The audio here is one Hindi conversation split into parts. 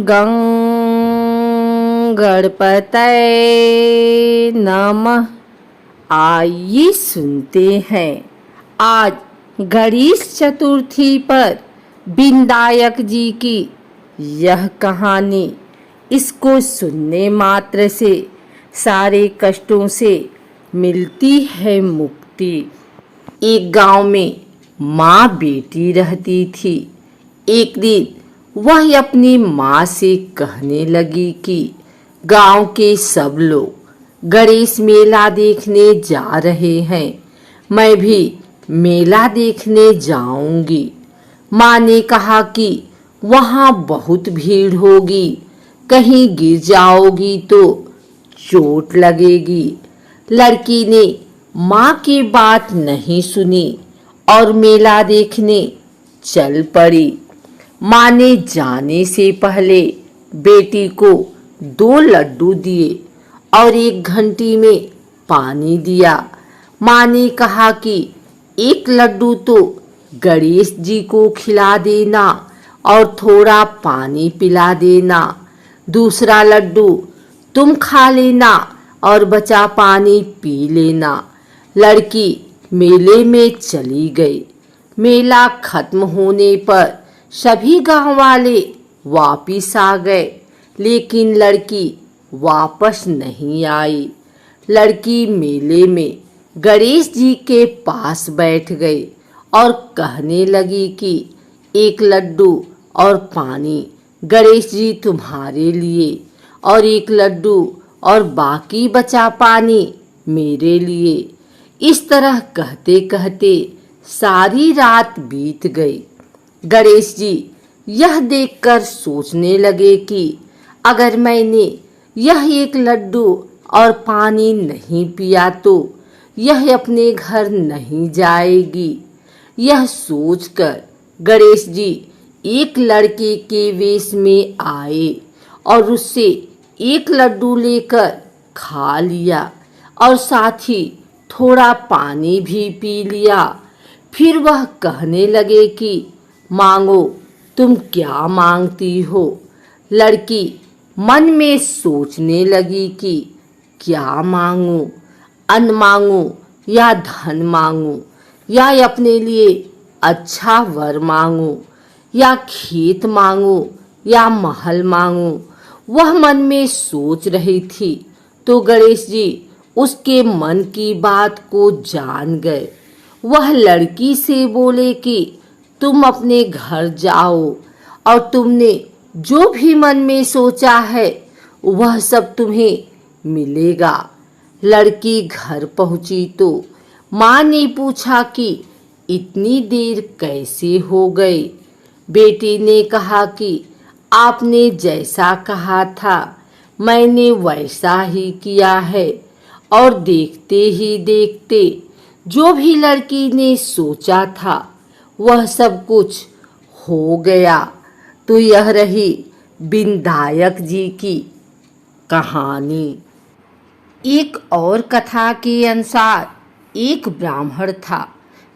गं गणपतये नमः। आइए सुनते हैं आज गणेश चतुर्थी पर विनायक जी की यह कहानी। इसको सुनने मात्र से सारे कष्टों से मिलती है मुक्ति। एक गांव में माँ बेटी रहती थी। एक दिन वह अपनी माँ से कहने लगी कि गांव के सब लोग गणेश मेला देखने जा रहे हैं, मैं भी मेला देखने जाऊंगी। माँ ने कहा कि वहाँ बहुत भीड़ होगी, कहीं गिर जाओगी तो चोट लगेगी। लड़की ने माँ की बात नहीं सुनी और मेला देखने चल पड़ी। माँ ने जाने से पहले बेटी को 2 लड्डू दिए और 1 घंटी में पानी दिया। माँ ने कहा कि 1 लड्डू तो गणेश जी को खिला देना और थोड़ा पानी पिला देना, दूसरा लड्डू तुम खा लेना और बचा पानी पी लेना। लड़की मेले में चली गई। मेला खत्म होने पर सभी गांव वाले वापिस आ गए, लेकिन लड़की वापस नहीं आई। लड़की मेले में गणेश जी के पास बैठ गई और कहने लगी कि 1 लड्डू और पानी गणेश जी तुम्हारे लिए और 1 लड्डू और बाकी बचा पानी मेरे लिए। इस तरह कहते कहते सारी रात बीत गई। गणेश जी यह देखकर सोचने लगे कि अगर मैंने यह 1 लड्डू और पानी नहीं पिया तो यह अपने घर नहीं जाएगी। यह सोचकर गणेश जी एक लड़के के वेश में आए और उससे 1 लड्डू लेकर खा लिया और साथ ही थोड़ा पानी भी पी लिया। फिर वह कहने लगे कि मांगो, तुम क्या मांगती हो। लड़की मन में सोचने लगी कि क्या मांगूं, अन्न मांगूं या धन मांगूं, या अपने लिए अच्छा वर मांगूं, या खेत मांगूं या महल मांगूं। वह मन में सोच रही थी तो गणेश जी उसके मन की बात को जान गए। वह लड़की से बोले कि तुम अपने घर जाओ और तुमने जो भी मन में सोचा है वह सब तुम्हें मिलेगा। लड़की घर पहुंची तो माँ ने पूछा कि इतनी देर कैसे हो गई। बेटी ने कहा कि आपने जैसा कहा था मैंने वैसा ही किया है और देखते ही देखते जो भी लड़की ने सोचा था वह सब कुछ हो गया। तो यह रही विनायक जी की कहानी। एक और कथा के अनुसार एक ब्राह्मण था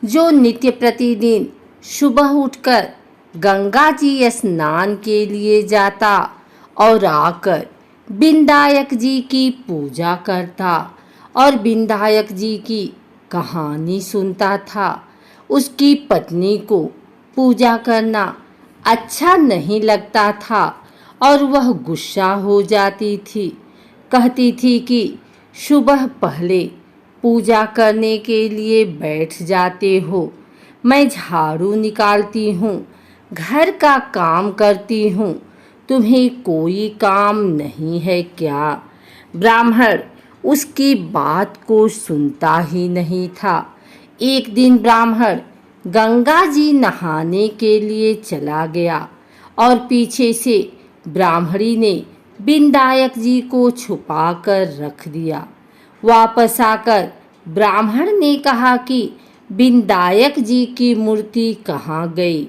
जो नित्य प्रतिदिन सुबह उठकर गंगा जी स्नान के लिए जाता और आकर विनायक जी की पूजा करता और विनायक जी की कहानी सुनता था। उसकी पत्नी को पूजा करना अच्छा नहीं लगता था और वह गुस्सा हो जाती थी। कहती थी कि सुबह पहले पूजा करने के लिए बैठ जाते हो, मैं झाड़ू निकालती हूँ, घर का काम करती हूँ, तुम्हें कोई काम नहीं है क्या। ब्राह्मण उसकी बात को सुनता ही नहीं था। एक दिन ब्राह्मण गंगा जी नहाने के लिए चला गया और पीछे से ब्राह्मणी ने विनायक जी को छुपा कर रख दिया। वापस आकर ब्राह्मण ने कहा कि विनायक जी की मूर्ति कहाँ गई।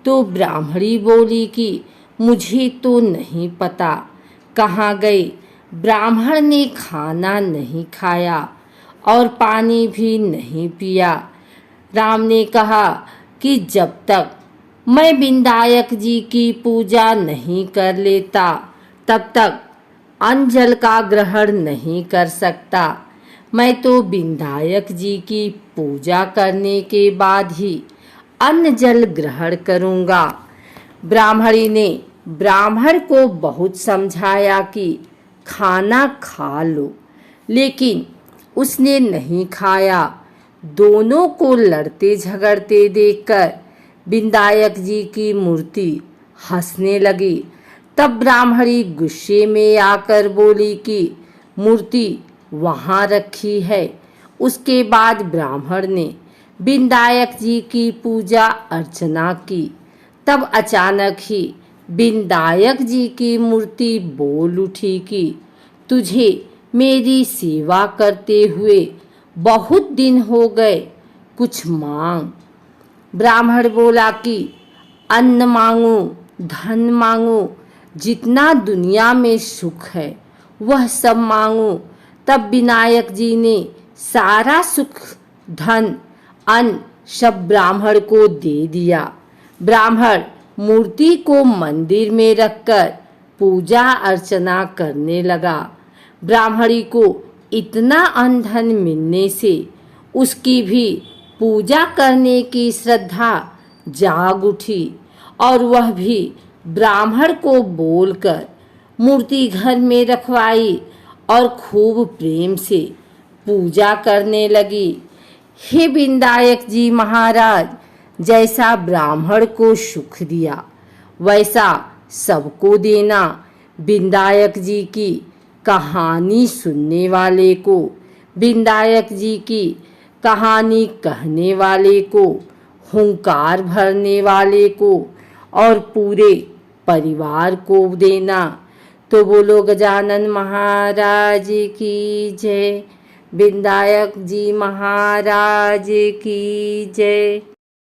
तो ब्राह्मणी बोली कि मुझे तो नहीं पता कहाँ गई। ब्राह्मण ने खाना नहीं खाया और पानी भी नहीं पिया। राम ने कहा कि जब तक मैं विनायक जी की पूजा नहीं कर लेता तब तक अन्न जल का ग्रहण नहीं कर सकता। मैं तो विनायक जी की पूजा करने के बाद ही अन्न जल ग्रहण करूँगा। ब्राह्मणी ने ब्राह्मण को बहुत समझाया कि खाना खा लो, लेकिन उसने नहीं खाया। दोनों को लड़ते झगड़ते देखकर विनायक जी की मूर्ति हंसने लगी। तब ब्राह्मणी गुस्से में आकर बोली कि मूर्ति वहाँ रखी है। उसके बाद ब्राह्मण ने विनायक जी की पूजा अर्चना की। तब अचानक ही विनायक जी की मूर्ति बोल उठी कि तुझे मेरी सेवा करते हुए बहुत दिन हो गए, कुछ मांग। ब्राह्मण बोला कि अन्न मांगू, धन मांगू, जितना दुनिया में सुख है वह सब मांगू। तब विनायक जी ने सारा सुख, धन, अन्न सब ब्राह्मण को दे दिया। ब्राह्मण मूर्ति को मंदिर में रखकर पूजा अर्चना करने लगा। ब्राह्मणी को इतना अन्न धन मिलने से उसकी भी पूजा करने की श्रद्धा जाग उठी और वह भी ब्राह्मण को बोलकर मूर्ति घर में रखवाई और खूब प्रेम से पूजा करने लगी। हे विनायक जी महाराज, जैसा ब्राह्मण को सुख दिया वैसा सबको देना। विनायक जी की कहानी सुनने वाले को, विनायक जी की कहानी कहने वाले को, हुंकार भरने वाले को और पूरे परिवार को देना। तो बोलो गजानन महाराज की जय, विनायक जी महाराज की जय।